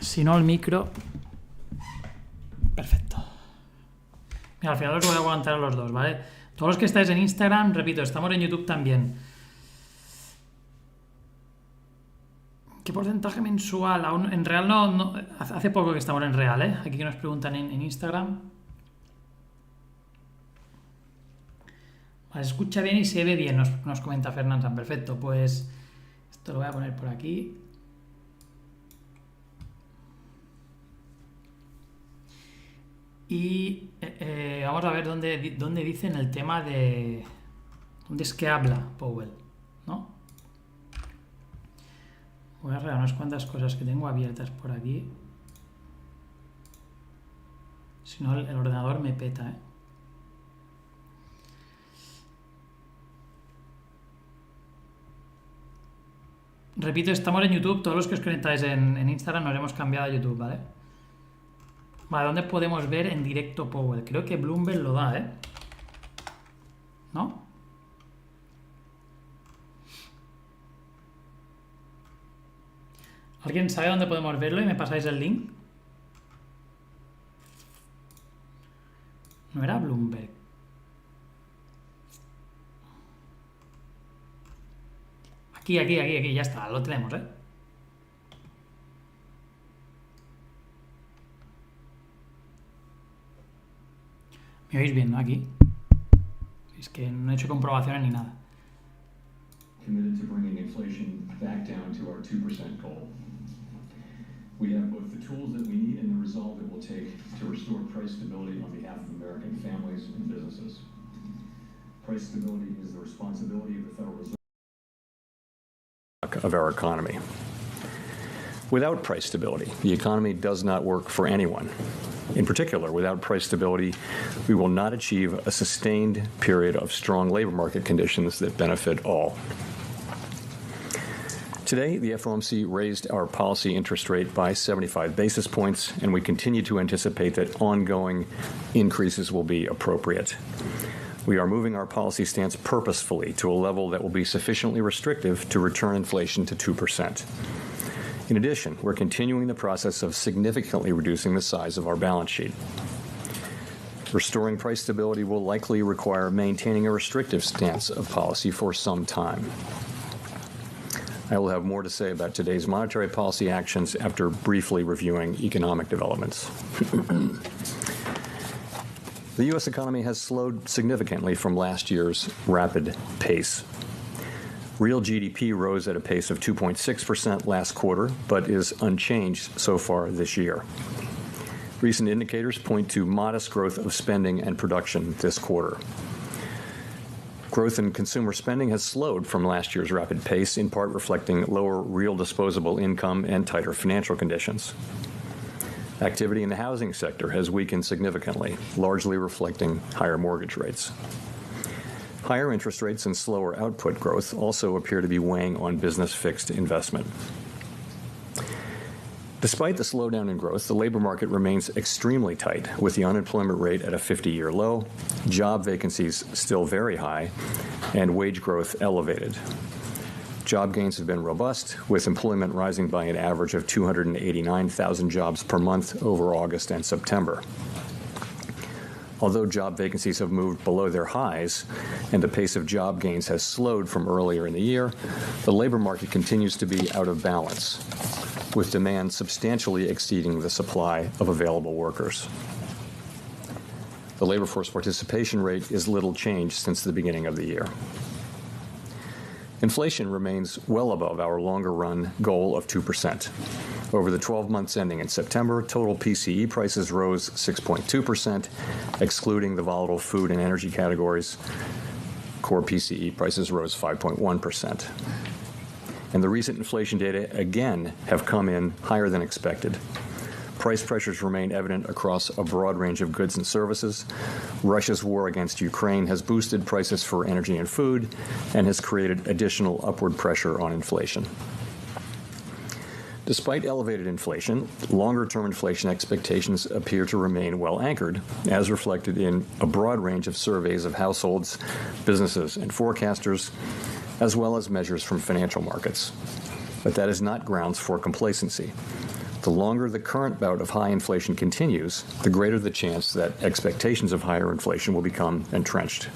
Si no, el micro. Perfecto. Mira, al final os voy a aguantar a los dos, ¿vale? Todos los que estáis en Instagram, repito, estamos en YouTube también. ¿Qué porcentaje mensual? Aún, en real no, hace poco que estamos en real, ¿eh? Aquí que nos preguntan en Instagram. Vale, se escucha bien y se ve bien, nos comenta Fernanda. Perfecto, pues esto lo voy a poner por aquí. Y vamos a ver dónde dicen el tema de... ¿Dónde es que habla Powell? ¿No? Voy a arreglar unas cuantas cosas que tengo abiertas por aquí. Si no, el ordenador me peta, ¿eh? Repito, estamos en YouTube. Todos los que os conectáis en Instagram nos hemos cambiado a YouTube, ¿vale? Vale, ¿dónde podemos ver en directo Powell? Creo que Bloomberg lo da, ¿eh? ¿No? ¿Alguien sabe dónde podemos verlo y me pasáis el link? No era Bloomberg. Aquí, ya está, lo tenemos, ¿eh? ¿Me oís bien, no? Aquí. Es que no he hecho comprobaciones ni nada. Committed to bringing inflation back down to our 2% goal. We have both the tools that we need and the resolve it will take to restore price stability on behalf of American families and businesses. Price stability is the responsibility of the Federal Reserve of our economy. Without price stability, the economy does not work for anyone. In particular, without price stability, we will not achieve a sustained period of strong labor market conditions that benefit all. Today, the FOMC raised our policy interest rate by 75 basis points, and we continue to anticipate that ongoing increases will be appropriate. We are moving our policy stance purposefully to a level that will be sufficiently restrictive to return inflation to 2%. In addition, we're continuing the process of significantly reducing the size of our balance sheet. Restoring price stability will likely require maintaining a restrictive stance of policy for some time. I will have more to say about today's monetary policy actions after briefly reviewing economic developments. The U.S. economy has slowed significantly from last year's rapid pace. Real GDP rose at a pace of 2.6% last quarter, but is unchanged so far this year. Recent indicators point to modest growth of spending and production this quarter. Growth in consumer spending has slowed from last year's rapid pace, in part reflecting lower real disposable income and tighter financial conditions. Activity in the housing sector has weakened significantly, largely reflecting higher mortgage rates. Higher interest rates and slower output growth also appear to be weighing on business fixed investment. Despite the slowdown in growth, the labor market remains extremely tight, with the unemployment rate at a 50-year low, job vacancies still very high, and wage growth elevated. Job gains have been robust, with employment rising by an average of 289,000 jobs per month over August and September. Although job vacancies have moved below their highs and the pace of job gains has slowed from earlier in the year, the labor market continues to be out of balance, with demand substantially exceeding the supply of available workers. The labor force participation rate is little changed since the beginning of the year. Inflation remains well above our longer-run goal of 2%. Over the 12 months ending in September, total PCE prices rose 6.2%, excluding the volatile food and energy categories. Core PCE prices rose 5.1%. And the recent inflation data again have come in higher than expected. Price pressures remain evident across a broad range of goods and services. Russia's war against Ukraine has boosted prices for energy and food and has created additional upward pressure on inflation. Despite elevated inflation, longer-term inflation expectations appear to remain well anchored, as reflected in a broad range of surveys of households, businesses, and forecasters, as well as measures from financial markets. But that is not grounds for complacency. The longer the current bout of high inflation continues, the greater the chance that expectations of higher inflation will become entrenched.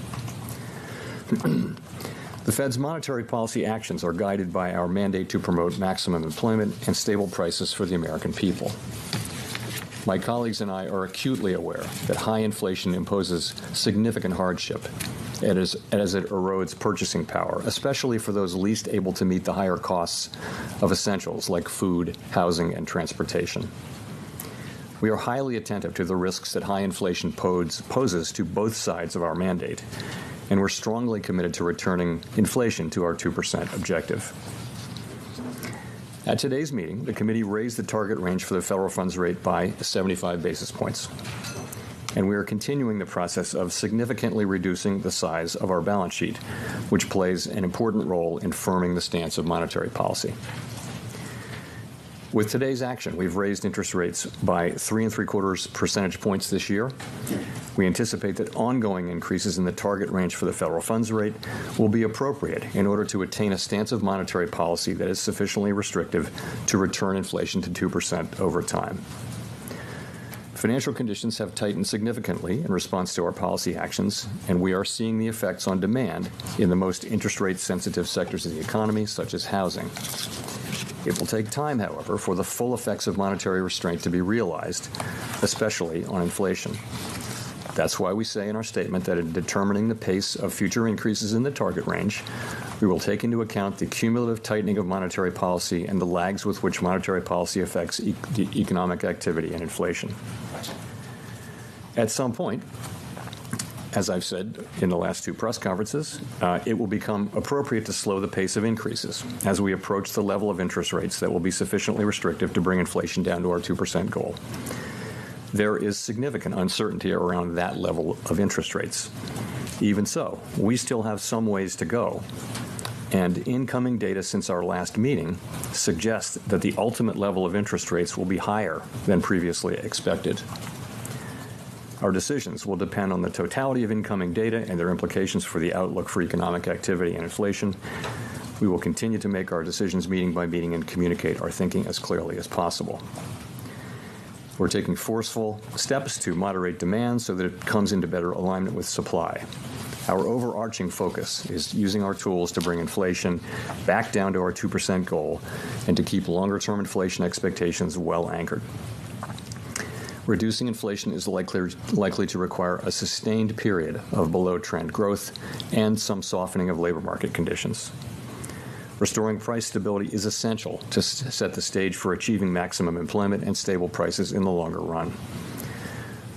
The Fed's monetary policy actions are guided by our mandate to promote maximum employment and stable prices for the American people. My colleagues and I are acutely aware that high inflation imposes significant hardship as it erodes purchasing power, especially for those least able to meet the higher costs of essentials like food, housing, and transportation. We are highly attentive to the risks that high inflation poses to both sides of our mandate, and we're strongly committed to returning inflation to our 2% objective. At today's meeting, the committee raised the target range for the federal funds rate by 75 basis points. And we are continuing the process of significantly reducing the size of our balance sheet, which plays an important role in firming the stance of monetary policy. With today's action, we've raised interest rates by 3.75 percentage points this year. We anticipate that ongoing increases in the target range for the federal funds rate will be appropriate in order to attain a stance of monetary policy that is sufficiently restrictive to return inflation to 2% over time. Financial conditions have tightened significantly in response to our policy actions, and we are seeing the effects on demand in the most interest rate sensitive sectors of the economy, such as housing. It will take time, however, for the full effects of monetary restraint to be realized, especially on inflation. That's why we say in our statement that in determining the pace of future increases in the target range, we will take into account the cumulative tightening of monetary policy and the lags with which monetary policy affects economic activity and inflation. At some point, as I've said in the last two press conferences, it will become appropriate to slow the pace of increases as we approach the level of interest rates that will be sufficiently restrictive to bring inflation down to our 2% goal. There is significant uncertainty around that level of interest rates. Even so, we still have some ways to go, and incoming data since our last meeting suggests that the ultimate level of interest rates will be higher than previously expected. Our decisions will depend on the totality of incoming data and their implications for the outlook for economic activity and inflation. We will continue to make our decisions meeting by meeting and communicate our thinking as clearly as possible. We're taking forceful steps to moderate demand so that it comes into better alignment with supply. Our overarching focus is using our tools to bring inflation back down to our 2% goal and to keep longer-term inflation expectations well anchored. Reducing inflation is likely to require a sustained period of below-trend growth and some softening of labor market conditions. Restoring price stability is essential to set the stage for achieving maximum employment and stable prices in the longer run.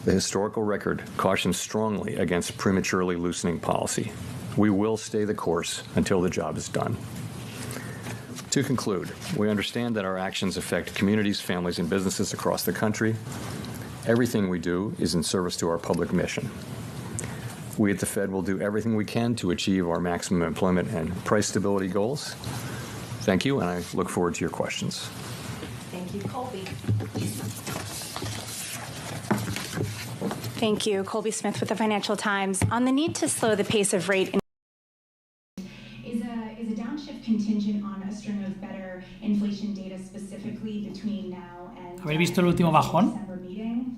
The historical record cautions strongly against prematurely loosening policy. We will stay the course until the job is done. To conclude, we understand that our actions affect communities, families, and businesses across the country. Everything we do is in service to our public mission. We at the Fed will do everything we can to achieve our maximum employment and price stability goals. Thank you, and I look forward to your questions. Thank you, Colby. Thank you. Colby Smith with the Financial Times. On the need to slow the pace of rate Is a downshift contingent on a string of better inflation data specifically between now and ¿Habéis visto el último bajón? December meeting?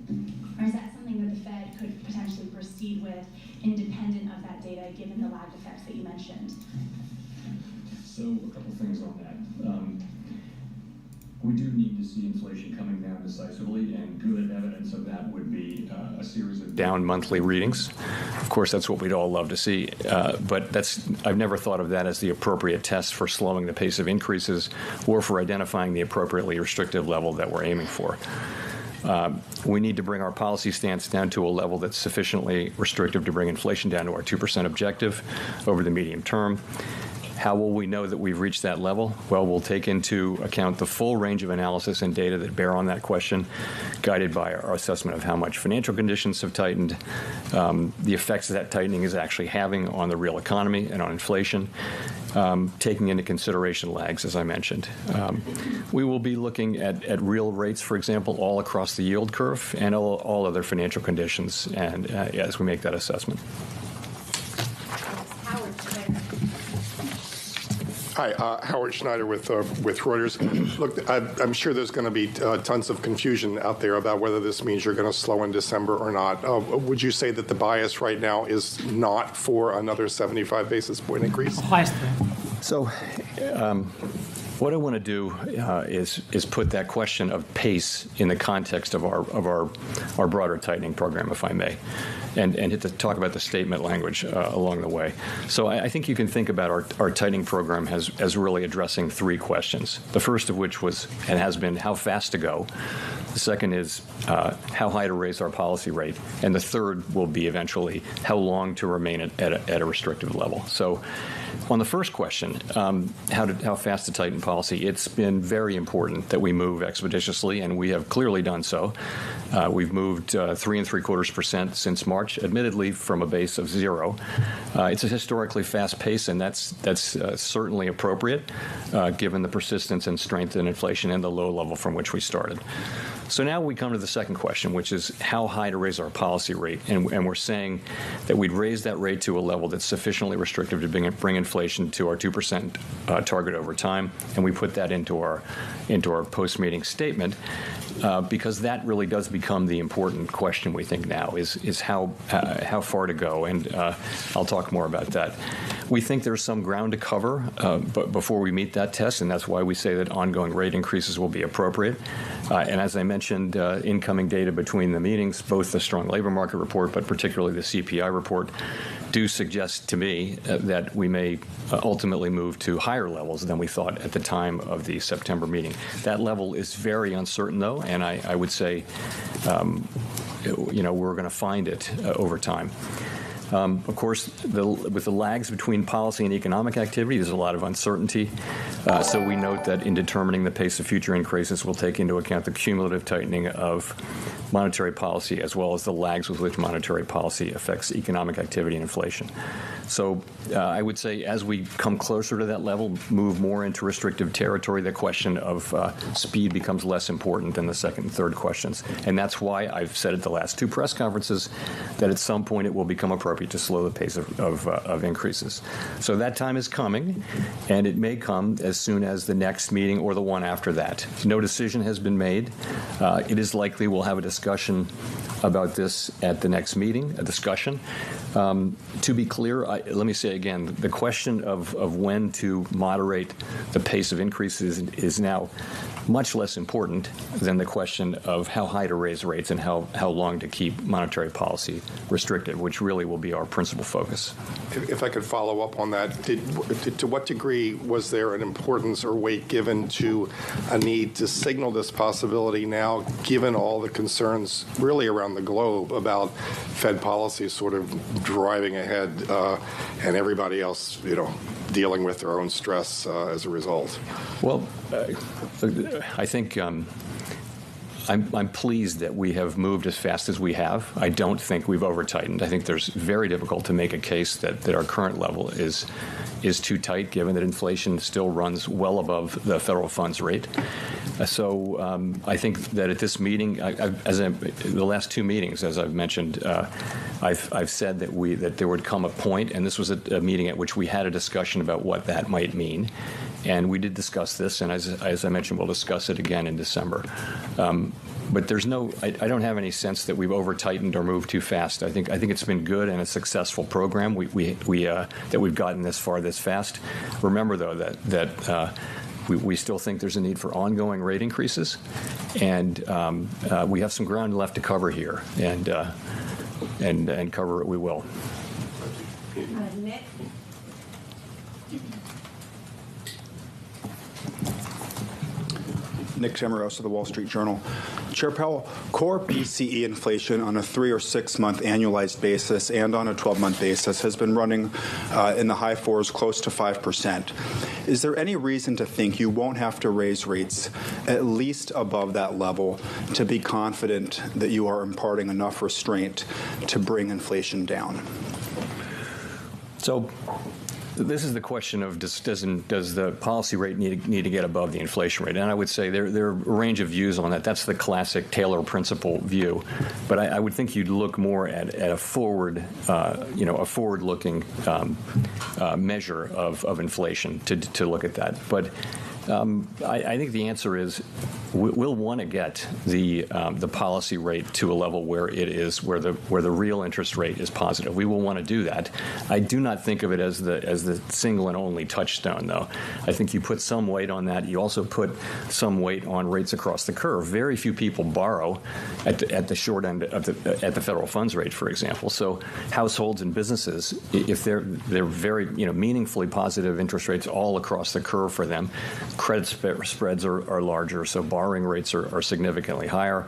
Or is that something that the Fed could potentially proceed with independent of that data given the lag effects that you mentioned? So a couple things on that. We do need to see inflation coming down decisively, and good evidence of that would be a series of down monthly readings. Of course, that's what we'd all love to see, but I've never thought of that as the appropriate test for slowing the pace of increases or for identifying the appropriately restrictive level that we're aiming for. We need to bring our policy stance down to a level that's sufficiently restrictive to bring inflation down to our 2% objective over the medium term. How will we know that we've reached that level? Well, we'll take into account the full range of analysis and data that bear on that question, guided by our assessment of how much financial conditions have tightened, the effects that tightening is actually having on the real economy and on inflation, taking into consideration lags, as I mentioned. We will be looking at real rates, for example, all across the yield curve and all other financial conditions, and as we make that assessment. Hi, Howard Schneider with Reuters. Look, I'm sure there's going to be tons of confusion out there about whether this means you're going to slow in December or not. Would you say that the bias right now is not for another 75 basis point increase? So what I want to do is put that question of pace in the context of our broader tightening program, if I may, and to talk about the statement language along the way. So I think you can think about our tightening program as really addressing three questions. The first of which was and has been how fast to go. The second is how high to raise our policy rate. And the third will be eventually how long to remain at a restrictive level. So on the first question, how fast to tighten policy, it's been very important that we move expeditiously, and we have clearly done so. We've moved 3.75% since March, admittedly from a base of 0. It's a historically fast pace, and that's certainly appropriate given the persistence and strength in inflation and the low level from which we started. So now we come to the second question, which is how high to raise our policy rate. And we're saying that we'd raise that rate to a level that's sufficiently restrictive to bring inflation to our 2% target over time. And we put that into our post-meeting statement because that really does become the important question we think now is how far to go. And I'll talk more about that. We think there's some ground to cover but before we meet that test, and that's why we say that ongoing rate increases will be appropriate. And as I mentioned, incoming data between the meetings, both the strong labor market report, but particularly the CPI report, do suggest to me that we may ultimately move to higher levels than we thought at the time of the September meeting. That level is very uncertain, though, and I would say, we're going to find it over time. Of course, with the lags between policy and economic activity, there's a lot of uncertainty. So we note that in determining the pace of future increases, we'll take into account the cumulative tightening of monetary policy as well as the lags with which monetary policy affects economic activity and inflation. So I would say as we come closer to that level, move more into restrictive territory, the question of speed becomes less important than the second and third questions. And that's why I've said at the last two press conferences that at some point it will become appropriate to slow the pace of increases. So that time is coming, and it may come as soon as the next meeting or the one after that. No decision has been made. It is likely we'll have a discussion about this at the next meeting, a discussion. To be clear, let me say again, the question of when to moderate the pace of increases is now much less important than the question of how high to raise rates and how long to keep monetary policy restricted, which really will be our principal focus. If I could follow up on that, to what degree was there an importance or weight given to a need to signal this possibility now, given all the concerns really around the globe about Fed policy sort of driving ahead and everybody else, dealing with their own stress as a result? Well, I think I'm pleased that we have moved as fast as we have. I don't think we've over-tightened. I think there's very difficult to make a case that our current level is too tight, given that inflation still runs well above the federal funds rate. So I think that at this meeting, the last two meetings, as I've mentioned, I've said that there would come a point, and this was a meeting at which we had a discussion about what that might mean. And we did discuss this, and as I mentioned, we'll discuss it again in December. But there's I don't have any sense that we've over-tightened or moved too fast. I think it's been good and a successful program. That we've gotten this far this fast. Remember, though, that we still think there's a need for ongoing rate increases, and we have some ground left to cover here, and cover it we will. Nick? Nick Chamaros of the Wall Street Journal. Chair Powell, core PCE inflation on a 3 or 6 month annualized basis and on a 12-month basis has been running in the high 4s, close to 5%. Is there any reason to think you won't have to raise rates at least above that level to be confident that you are imparting enough restraint to bring inflation down? So This is the question of does the policy rate need to get above the inflation rate? And I would say there are a range of views on that. That's the classic Taylor principle view. But I would think you'd look more at a forward, a forward-looking measure of inflation to look at that. But I think the answer is we'll want to get the policy rate to a level where it is where the real interest rate is positive. We will want to do that. I do not think of it as the single and only touchstone, though. I think you put some weight on that. You also put some weight on rates across the curve. Very few people borrow at the short end at the federal funds rate, for example. So households and businesses, if they're very meaningfully positive interest rates all across the curve for them, credit spreads are larger, so borrowing rates are significantly higher,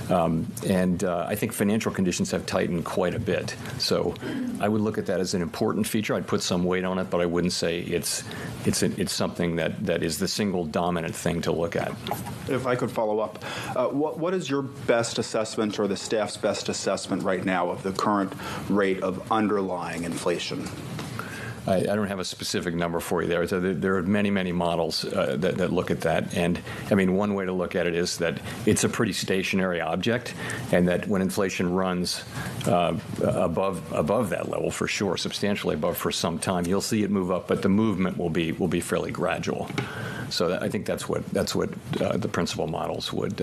and I think financial conditions have tightened quite a bit. So I would look at that as an important feature. I'd put some weight on it, but I wouldn't say it's something that is the single dominant thing to look at. If I could follow up, what is your best assessment or the staff's best assessment right now of the current rate of underlying inflation? I don't have a specific number for you there. So there are many, many models that look at that. And, I mean, one way to look at it is that it's a pretty stationary object, and that when inflation runs above that level, for sure, substantially above for some time, you'll see it move up, but the movement will be fairly gradual. So I think that's what the principal models would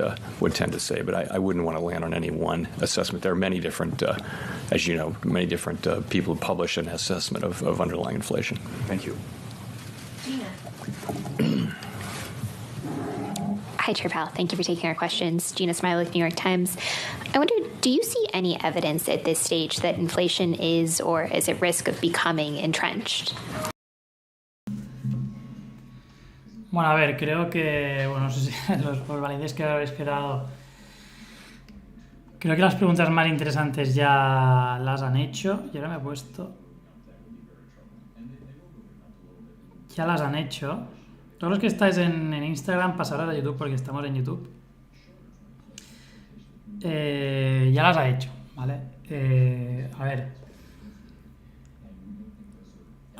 tend to say. But I wouldn't want to land on any one assessment. There are many different, as you know, people who publish an assessment of underlying inflation. Thank you. Gina. Hi, Chair Powell. Thank you for taking our questions. Gina Smiley with New York Times. I wonder, do you see any evidence at this stage that inflation is or is at risk of becoming entrenched? Bueno, a ver, creo que, no sé si los valientes que habéis quedado, creo que las preguntas más interesantes ya las han hecho, y ahora me he puesto, ya las han hecho. Todos los que estáis en Instagram, pasaros a YouTube porque estamos en YouTube. Ya las ha hecho, ¿vale? A ver.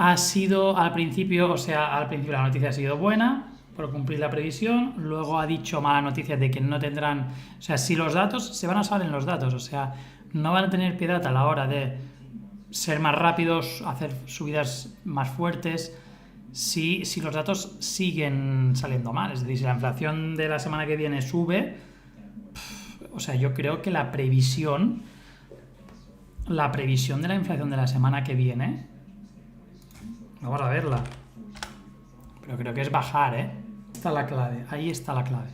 Ha sido al principio la noticia ha sido buena por cumplir la previsión, luego ha dicho mala noticia de que no tendrán, o sea, si los datos, se van a basar en los datos, o sea, no van a tener piedad a la hora de ser más rápidos, hacer subidas más fuertes, si los datos siguen saliendo mal. Es decir, si la inflación de la semana que viene sube, o sea, yo creo que la previsión de la inflación de la semana que viene, vamos a verla, pero creo que es bajar, ¿eh? Está la clave, ahí está la clave.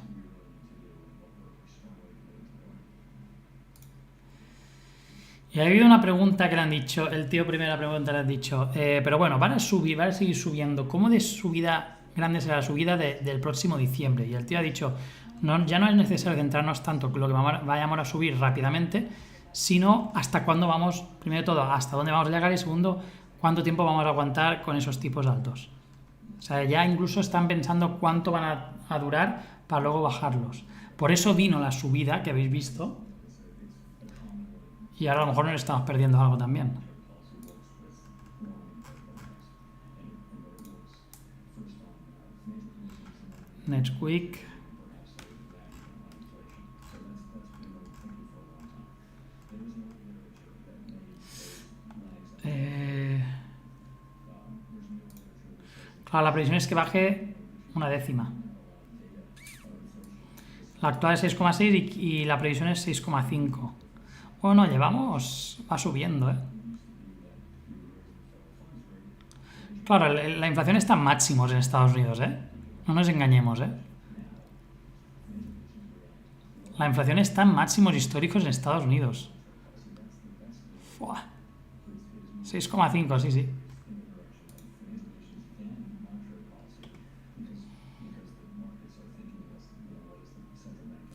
Y ha habido una pregunta que le han dicho, el tío primera pregunta le han dicho, pero bueno, van a seguir subiendo. ¿Cómo de subida grande será la subida del próximo diciembre? Y el tío ha dicho, ya no es necesario centrarnos tanto en lo que vayamos a subir rápidamente, sino hasta cuándo vamos, primero de todo, hasta dónde vamos a llegar, y segundo, cuánto tiempo vamos a aguantar con esos tipos altos. O sea, ya incluso están pensando cuánto van a durar para luego bajarlos. Por eso vino la subida que habéis visto. Y ahora a lo mejor nos estamos perdiendo algo también. Next week. Claro, la previsión es que baje una décima. La actual es 6,6 y la previsión es 6,5. Bueno, va subiendo, ¿eh? Claro, la inflación está en máximos en Estados Unidos, ¿eh? No nos engañemos, ¿eh? La inflación está en máximos históricos en Estados Unidos. 6,5, sí.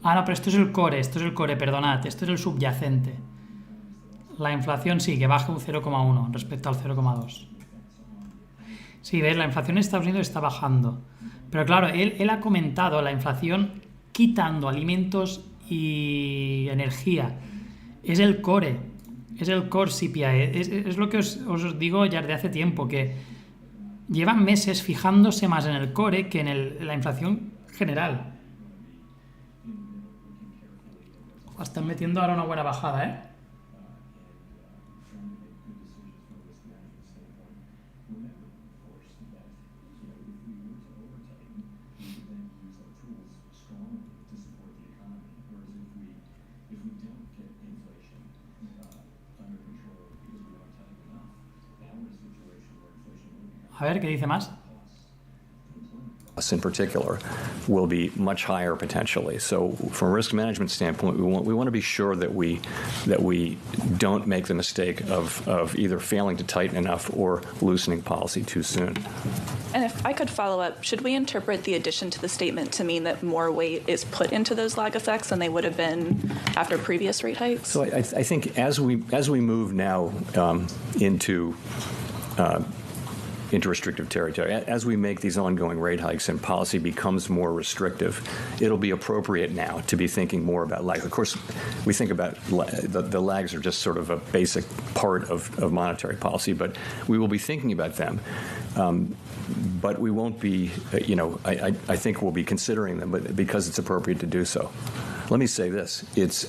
Ah, no, pero esto es el core, perdonad, esto es el subyacente. La inflación sí, que baja un 0,1 respecto al 0,2. Sí, ¿ves? La inflación en Estados Unidos está bajando. Pero claro, él ha comentado la inflación quitando alimentos y energía. Es el core CPI. Es lo que os digo ya desde hace tiempo, que llevan meses fijándose más en el core que en la inflación general. Están metiendo ahora una buena bajada, ¿eh? A ver, ¿qué dice más? In particular will be much higher potentially. So from a risk management standpoint, we want to be sure that we don't make the mistake of either failing to tighten enough or loosening policy too soon. And if I could follow up, should we interpret the addition to the statement to mean that more weight is put into those lag effects than they would have been after previous rate hikes? So I think as we move now into restrictive territory. As we make these ongoing rate hikes and policy becomes more restrictive, it'll be appropriate now to be thinking more about lags. Of course, we think about the lags are just sort of a basic part of monetary policy, but we will be thinking about them. But we won't be, I think we'll be considering them, but because it's appropriate to do so. Let me say this: it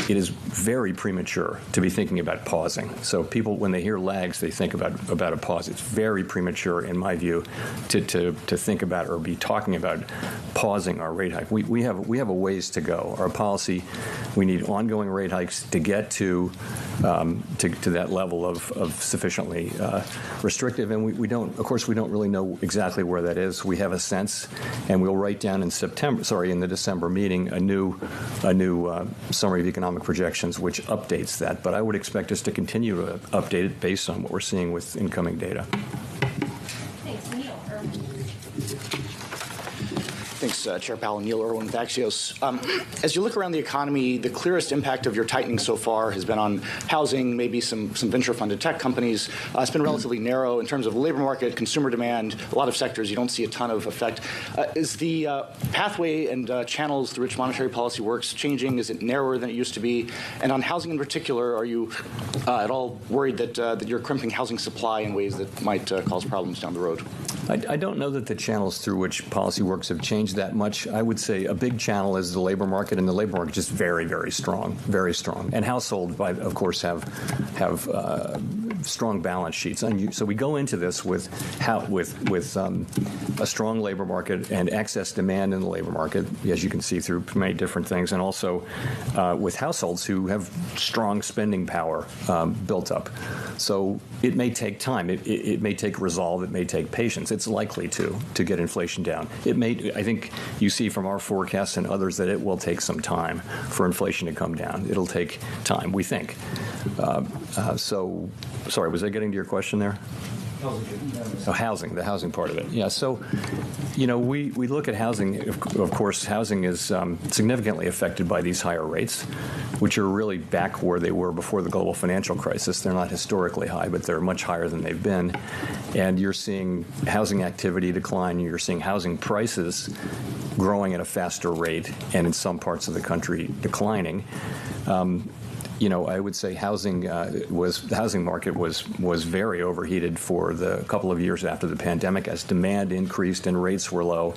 is very premature to be thinking about pausing. So people, when they hear lags, they think about a pause. It's very premature, in my view, to think about or be talking about pausing our rate hike. We have a ways to go. Our policy, we need ongoing rate hikes to get to that level of sufficiently restrictive, and we don't really know exactly where that is. We have a sense, and we'll write down in the December meeting a new summary of economic projections which updates that. But I would expect us to continue to update it based on what we're seeing with incoming data. Thanks, Neil. Thanks, Chair Powell. Neil Irwin with Axios. As you look around the economy, the clearest impact of your tightening so far has been on housing, maybe some venture-funded tech companies. It's been relatively narrow in terms of the labor market, consumer demand, a lot of sectors. You don't see a ton of effect. Is the pathway and channels through which monetary policy works changing? Is it narrower than it used to be? And on housing in particular, are you at all worried that you're crimping housing supply in ways that might cause problems down the road? I don't know that the channels through which policy works have changed that much. I would say a big channel is the labor market, and the labor market is just very, very strong, very strong. And households, of course, have strong balance sheets. And so we go into this with a strong labor market and excess demand in the labor market, as you can see through many different things, and also with households who have strong spending power built up. So it may take time. It may take resolve. It may take patience. It's likely to get inflation down. I think you see from our forecasts and others that it will take some time for inflation to come down. It'll take time, we think. So, sorry, was I getting to your question there? Housing, the housing part of it. Yeah, so, we look at housing. Of course, housing is significantly affected by these higher rates, which are really back where they were before the global financial crisis. They're not historically high, but they're much higher than they've been. And you're seeing housing activity decline. You're seeing housing prices growing at a faster rate, and in some parts of the country declining. I would say the housing market was very overheated for the couple of years after the pandemic as demand increased and rates were low.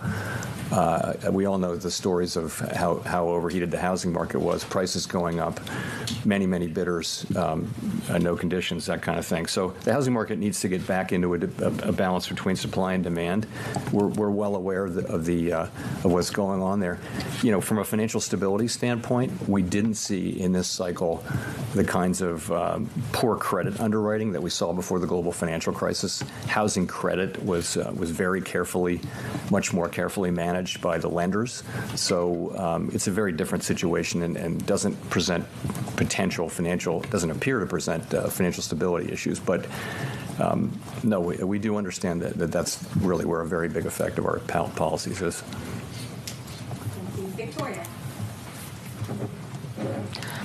We all know the stories of how overheated the housing market was, prices going up, many bidders, no conditions, that kind of thing. So the housing market needs to get back into a balance between supply and demand. We're well aware of what's going on there. From a financial stability standpoint, we didn't see in this cycle the kinds of poor credit underwriting that we saw before the global financial crisis. Housing credit was very much more carefully managed by the lenders. So it's a very different situation and doesn't appear to present financial stability issues. But no, we do understand that's really where a very big effect of our policies is. Victoria.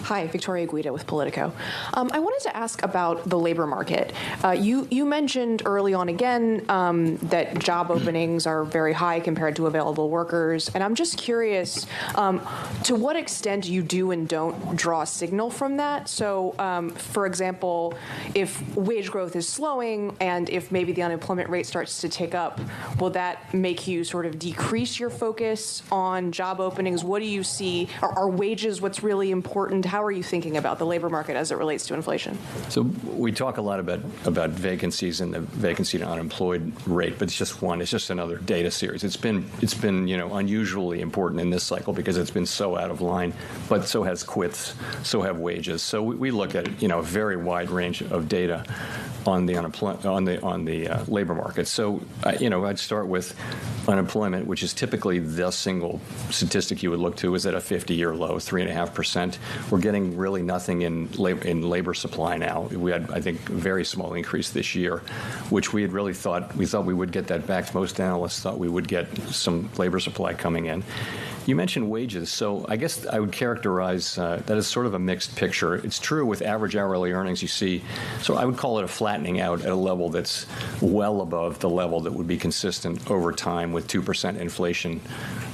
Hi, Victoria Guida with Politico. I wanted to ask about the labor market. You mentioned early on again that job openings are very high compared to available workers, and I'm just curious to what extent you do and don't draw a signal from that. So, for example, if wage growth is slowing and if maybe the unemployment rate starts to tick up, will that make you sort of decrease your focus on job openings? What do you see? Are wages what's really important? How are you thinking about the labor market as it relates to inflation? So we talk a lot about vacancies and the vacancy to unemployed rate, but it's just one. It's just another data series. It's been unusually important in this cycle because it's been so out of line. But so has quits, so have wages. So we look at a very wide range of data on the labor market. So I'd start with unemployment, which is typically the single statistic you would look to, is at a 50-year low, 3.5%. We're getting really nothing in labor supply now. We had, I think, a very small increase this year, which we had really thought we would get that back. Most analysts thought we would get some labor supply coming in. You mentioned wages, so I guess I would characterize that as sort of a mixed picture. It's true with average hourly earnings you see, so I would call it a flattening out at a level that's well above the level that would be consistent over time with 2% inflation,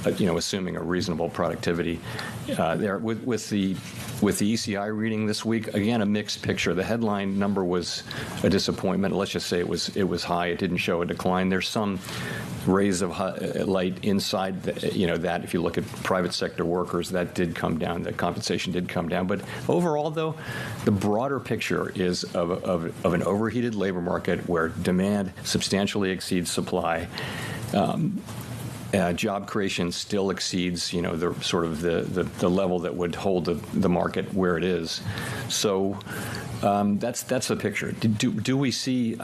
assuming a reasonable productivity there. With the ECI reading this week, again, a mixed picture. The headline number was a disappointment. Let's just say it was high. It didn't show a decline. There's some rays of light inside that if you look at private sector workers, that did come down, the compensation did come down. But overall, though, the broader picture is of an overheated labor market where demand substantially exceeds supply. Job creation still exceeds, the sort of the level that would hold the market where it is. So that's the picture. Do we see?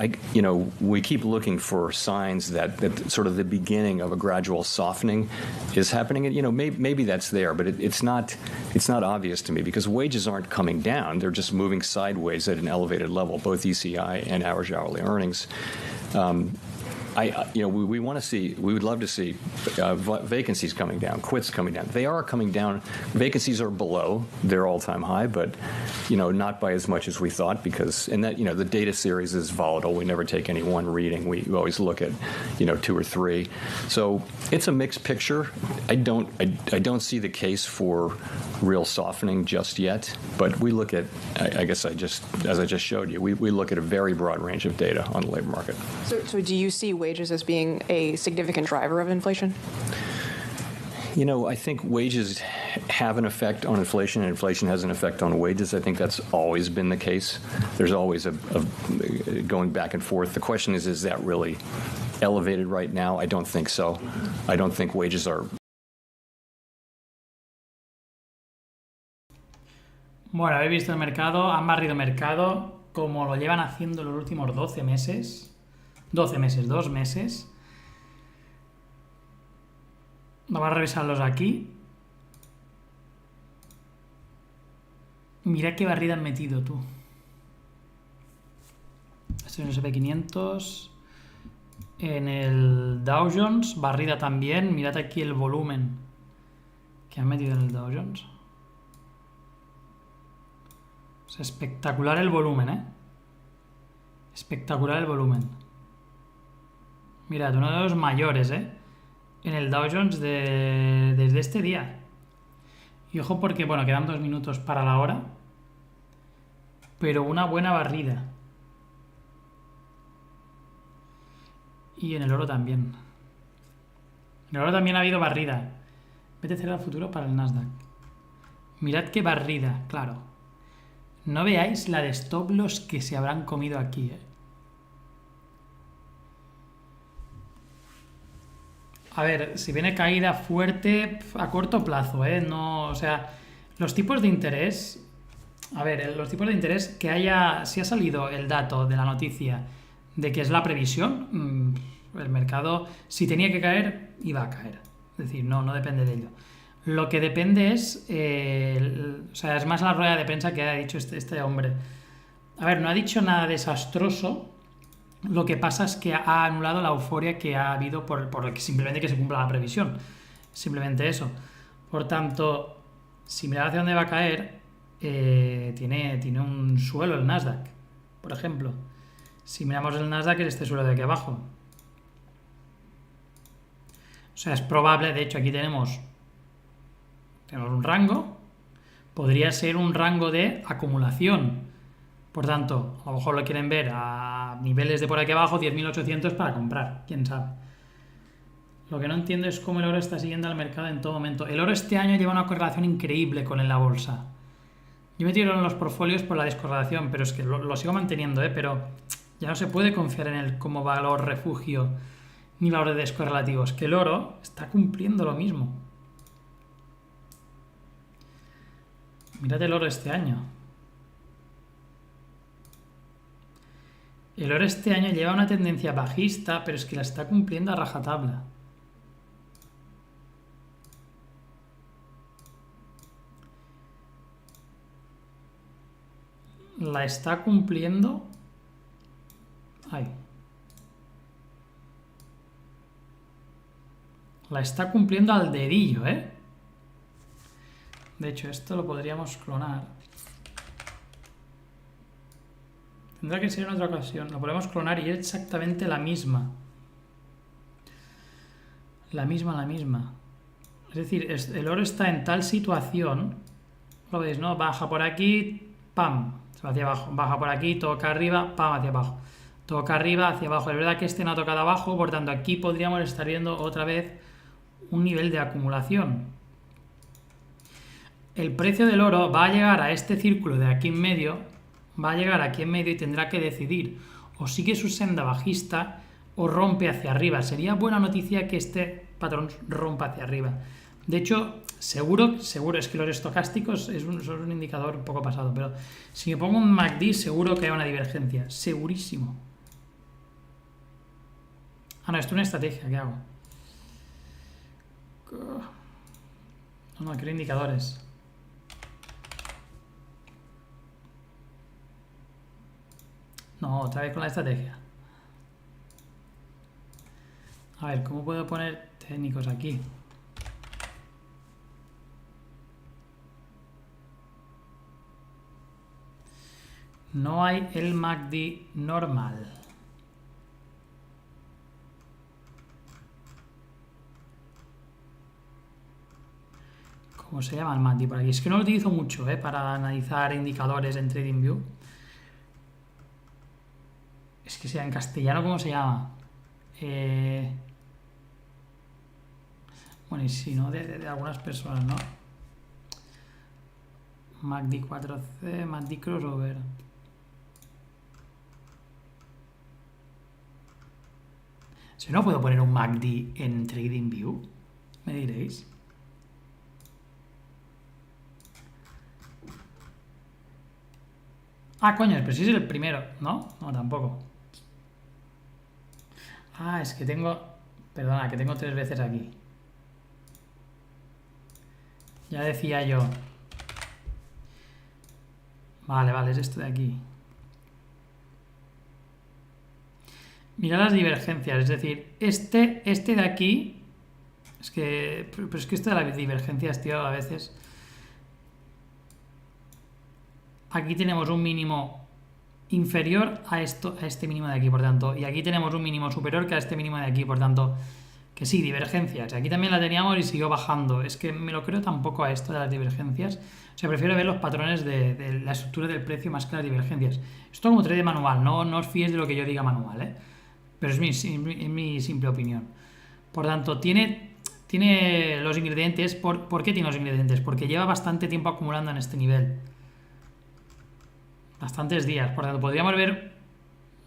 We keep looking for signs that sort of the beginning of a gradual softening is happening. And maybe that's there, but it's not obvious to me because wages aren't coming down; they're just moving sideways at an elevated level, both ECI and average hourly earnings. We want to see. We would love to see vacancies coming down, quits coming down. They are coming down. Vacancies are below their all-time high, but not by as much as we thought because the data series is volatile. We never take any one reading. We always look at 2 or 3. So it's a mixed picture. I don't see the case for real softening just yet, but we look at. I guess as I just showed you, we look at a very broad range of data on the labor market. So do you see wages as being a significant driver of inflation? I think wages have an effect on inflation, and inflation has an effect on wages. I think that's always been the case. There's always a going back and forth. The question is that really elevated right now? I don't think so. I don't think wages are. Bueno, habéis visto el mercado, han barrido mercado como lo llevan haciendo los últimos 2 meses. Vamos a revisarlos aquí. Mira qué barrida han metido, tú. Esto es el S&P 500. En el Dow Jones, barrida también. Mirad aquí el volumen que han metido en el Dow Jones. Es espectacular el volumen, ¿eh? Espectacular el volumen. Mirad, uno de los mayores, ¿eh? En el Dow Jones desde este día. Y ojo porque, quedan 2 minutos para la hora. Pero una buena barrida. Y en el oro también. En el oro también ha habido barrida. BTC al futuro para el Nasdaq. Mirad qué barrida, claro. No veáis la de stop loss que se habrán comido aquí, ¿eh? A ver, si viene caída fuerte a corto plazo, no, los tipos de interés, los tipos de interés que si ha salido el dato de la noticia de que es la previsión, el mercado, si tenía que caer, iba a caer. Es decir, no depende de ello. Lo que depende es, es más la rueda de prensa que ha dicho este hombre. A ver, no ha dicho nada desastroso. Lo que pasa es que ha anulado la euforia que ha habido por simplemente que se cumpla la previsión. Simplemente eso. Por tanto, si mirad hacia dónde va a caer, tiene un suelo el Nasdaq, por ejemplo. Si miramos el Nasdaq es este suelo de aquí abajo. O sea, es probable, de hecho aquí tenemos un rango, podría ser un rango de acumulación. Por tanto, a lo mejor lo quieren ver a niveles de por aquí abajo, 10.800 para comprar, quién sabe. Lo que no entiendo es cómo el oro está siguiendo al mercado en todo momento. El oro este año lleva una correlación increíble con la bolsa. Yo me tiro en los portfolios por la descorrelación, pero es que lo sigo manteniendo, pero ya no se puede confiar en él como valor refugio ni valor de descorrelativo. Es que el oro está cumpliendo lo mismo. Mirad el oro este año. El oro este año lleva una tendencia bajista, pero es que la está cumpliendo a rajatabla. La está cumpliendo. Ay. La está cumpliendo al dedillo, ¿eh? De hecho, esto lo podríamos clonar. Tendrá que ser en otra ocasión. Lo podemos clonar y es exactamente la misma. La misma. Es decir, el oro está en tal situación. Lo veis, ¿no? Baja por aquí, pam, se va hacia abajo. Baja por aquí, toca arriba, pam, hacia abajo. Toca arriba, hacia abajo. Es verdad que este no ha tocado abajo, por tanto aquí podríamos estar viendo otra vez un nivel de acumulación. El precio del oro va a llegar a este círculo de aquí en medio, va a llegar aquí en medio y tendrá que decidir o sigue su senda bajista o rompe hacia arriba. Sería buena noticia que este patrón rompa hacia arriba. De hecho, seguro, es que los estocásticos son un indicador un poco pasado, pero si me pongo un MACD seguro que hay una divergencia, segurísimo. Ah, no, esto es una estrategia, ¿qué hago? No, quiero indicadores. No, otra vez con la estrategia. A ver, ¿cómo puedo poner técnicos aquí? No hay el MACD normal. ¿Cómo se llama el MACD por aquí? Es que no lo utilizo mucho para analizar indicadores en TradingView. Es que sea en castellano, ¿cómo se llama? Bueno, y si no, de algunas personas, ¿no? MACD 4C, MACD crossover. Si no puedo poner un MACD en TradingView, me diréis. Ah, coño, pero si es el primero, ¿no? No, tampoco. Ah, es que tengo... Perdona, que tengo 3 veces aquí. Ya decía yo. Vale, es esto de aquí. Mira las divergencias, es decir, este de aquí... Es que... Pero es que esto de las divergencias, tío, a veces... Aquí tenemos un mínimo inferior a este mínimo de aquí, por tanto, y aquí tenemos un mínimo superior que a este mínimo de aquí, por tanto, que sí, divergencias. Aquí también la teníamos y siguió bajando. Es que me lo creo tampoco a esto de las divergencias. O sea, prefiero ver los patrones de la estructura del precio más que las divergencias. Esto como trade manual, no os fíes de lo que yo diga manual, pero es mi simple opinión. Por tanto, tiene los ingredientes. ¿Por qué tiene los ingredientes? Porque lleva bastante tiempo acumulando en este nivel. Bastantes días, por tanto podríamos ver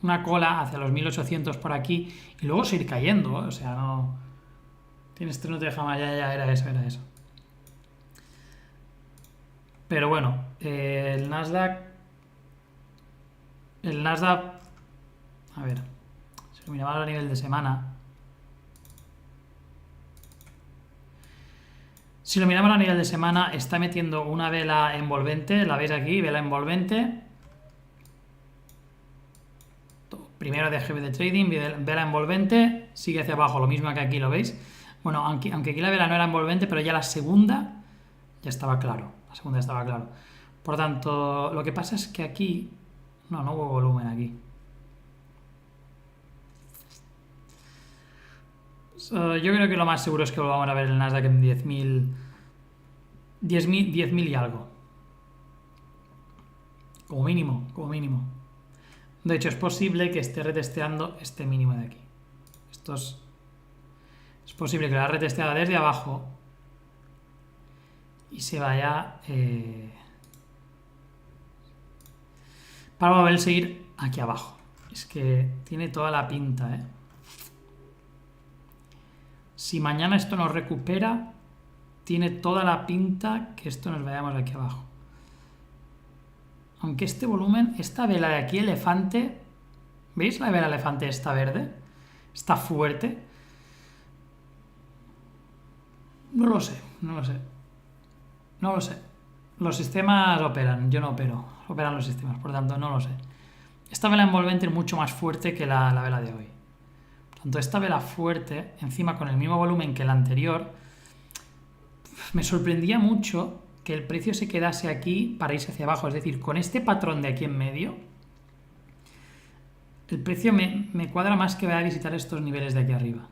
una cola hacia los 1800 por aquí y luego seguir cayendo, o sea, no... Tienes no te deja más, ya, era eso. Pero bueno, el Nasdaq... A ver, si lo miramos a nivel de semana... Si lo miramos a nivel de semana, está metiendo una vela envolvente, la veis aquí, vela envolvente... Primero de GB de trading, vela envolvente, sigue hacia abajo, lo mismo que aquí, ¿lo veis? Bueno, aunque aquí la vela no era envolvente, pero ya la segunda ya estaba claro. Por tanto, lo que pasa es que aquí... No hubo volumen aquí. Yo creo que lo más seguro es que volvamos a ver el Nasdaq en 10.000 y algo. Como mínimo, como mínimo. De hecho, es posible que esté retesteando este mínimo de aquí. Es posible que lo haya retesteado desde abajo y se vaya para volver a seguir aquí abajo. Es que tiene toda la pinta, ¿eh? Si mañana esto nos recupera, tiene toda la pinta que esto nos vayamos aquí abajo. Aunque este volumen, esta vela de aquí, elefante, ¿veis la vela elefante esta verde? Está fuerte. No lo sé. Los sistemas operan, yo no opero. Operan los sistemas, por tanto no lo sé. Esta vela envolvente es mucho más fuerte que la vela de hoy. Por tanto, esta vela fuerte, encima con el mismo volumen que la anterior, me sorprendía mucho que el precio se quedase aquí para irse hacia abajo. Es decir, con este patrón de aquí en medio, el precio me cuadra más que vaya a visitar estos niveles de aquí arriba.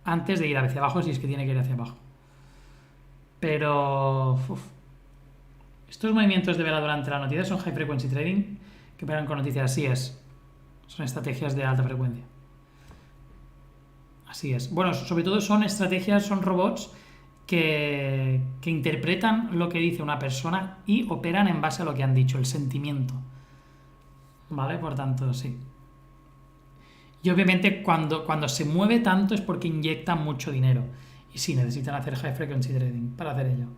Antes de ir hacia abajo, si es que tiene que ir hacia abajo. Pero... estos movimientos de vela durante la noticia son high frequency trading, que operan con noticias, así es. Son estrategias de alta frecuencia. Así es. Bueno, sobre todo son estrategias, son robots que interpretan lo que dice una persona y operan en base a lo que han dicho, el sentimiento. ¿Vale? Por tanto, sí. Y obviamente cuando se mueve tanto es porque inyectan mucho dinero. Y sí, necesitan hacer high frequency trading para hacer ello.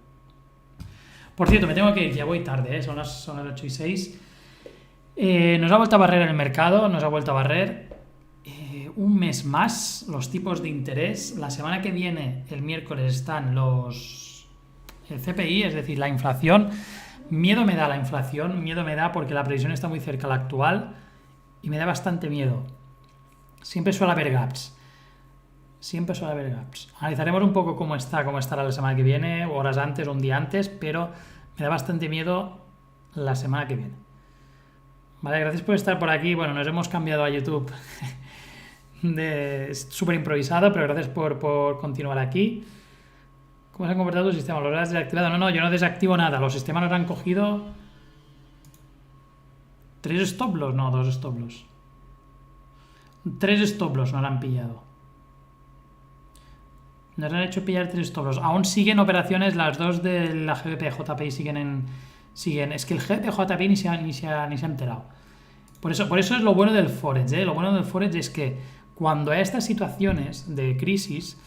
Por cierto, me tengo que ir, ya voy tarde, ¿eh? Son las 8:06. Nos ha vuelto a barrer el mercado, nos ha vuelto a barrer un mes más los tipos de interés. La semana que viene, el miércoles, están el CPI, es decir, la inflación. Miedo me da la inflación, miedo me da porque la previsión está muy cerca a la actual y me da bastante miedo. Siempre suele haber gaps. Analizaremos un poco cómo estará la semana que viene, horas antes o un día antes, pero me da bastante miedo la semana que viene. Vale, gracias por estar por aquí. Bueno, nos hemos cambiado a YouTube súper improvisado, pero gracias por continuar aquí. ¿Cómo se han comportado tus sistemas? ¿Los has desactivado? No, yo no desactivo nada. Los sistemas nos han cogido 3 stop loss, no, 2 stop loss. 3 stop loss nos han pillado. Nos han hecho pillar 3 stop loss. Aún siguen operaciones, las dos de la GBP-JPI siguen. Es que el GBP-JPI ni se ha enterado. Por eso es lo bueno del Forex, ¿eh? Lo bueno del Forex es que cuando hay estas situaciones de crisis,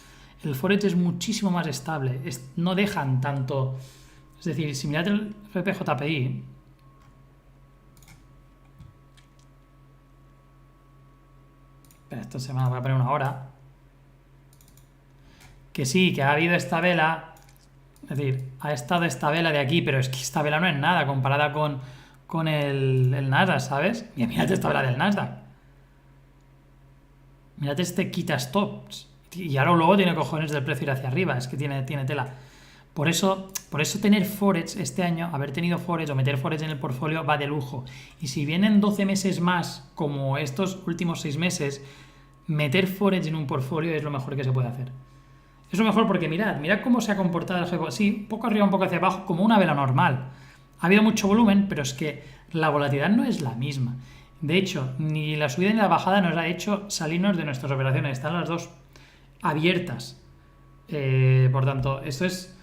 el Forex es muchísimo más estable. No dejan tanto. Es decir, si mirad el GBP-JPI. Espera, esto se me va a poner una hora. Que sí, que ha habido esta vela. Es decir, ha estado esta vela de aquí, pero es que esta vela no es nada comparada con el Nasdaq, ¿sabes? Mira, mirad esta vela del Nasdaq. Mirad este quita stops. Y ahora luego tiene cojones del precio ir hacia arriba. Es que tiene tela. Por eso tener Forex este año, haber tenido Forex o meter Forex en el portfolio va de lujo. Y si vienen 12 meses más, como estos últimos 6 meses, meter Forex en un portfolio es lo mejor que se puede hacer. Es lo mejor porque mirad cómo se ha comportado el GBP. Sí, un poco arriba, un poco hacia abajo, como una vela normal. Ha habido mucho volumen, pero es que la volatilidad no es la misma. De hecho, ni la subida ni la bajada nos ha hecho salirnos de nuestras operaciones. Están las dos abiertas. Por tanto, esto es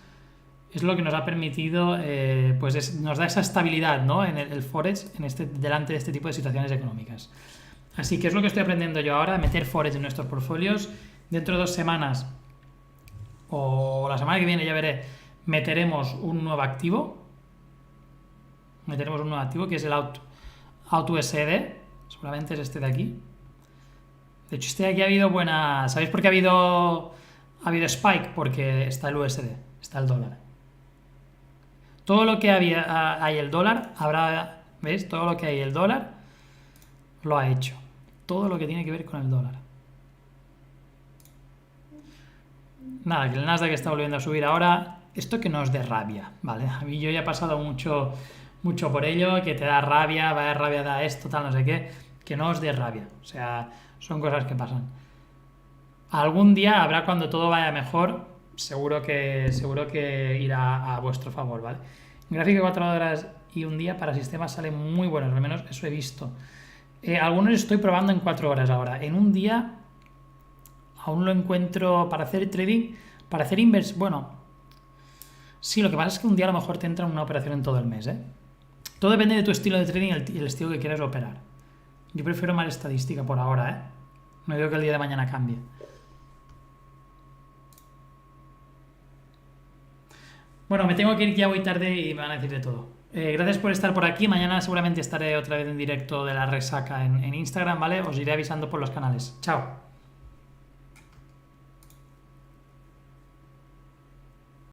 lo que nos ha permitido, nos da esa estabilidad, ¿no? En el Forex, delante de este tipo de situaciones económicas. Así que es lo que estoy aprendiendo yo ahora, meter Forex en nuestros portfolios. Dentro de 2 semanas, o la semana que viene, ya veré, meteremos un nuevo activo. Que es el auto SD. Seguramente es este de aquí. De hecho, este de aquí ha habido buena... ¿Sabéis por qué ha habido spike? Porque está el USD, está el dólar. Todo lo que hay el dólar, ¿veis? Todo lo que hay el dólar lo ha hecho. Todo lo que tiene que ver con el dólar. Nada, que el Nasdaq está volviendo a subir ahora. esto que no os dé rabia, ¿vale? A mí yo ya he pasado mucho por ello, que te da rabia, vaya rabia da esto, tal, no sé qué, que no os dé rabia, o sea, son cosas que pasan. Algún día habrá cuando todo vaya mejor, seguro que irá a vuestro favor, ¿vale? Gráfico de 4 horas y un día para sistemas salen muy buenos, al menos eso he visto. Algunos estoy probando en 4 horas ahora. En un día aún lo encuentro para hacer trading, para hacer inversión. Bueno, sí, lo que pasa es que un día a lo mejor te entra una operación en todo el mes, ¿eh? Todo depende de tu estilo de trading y el estilo que quieras operar. Yo prefiero más estadística por ahora, ¿eh? No digo que el día de mañana cambie. Bueno, me tengo que ir, ya voy tarde y me van a decir de todo. Gracias por estar por aquí. Mañana seguramente estaré otra vez en directo de la resaca en Instagram, ¿vale? Os iré avisando por los canales. Chao.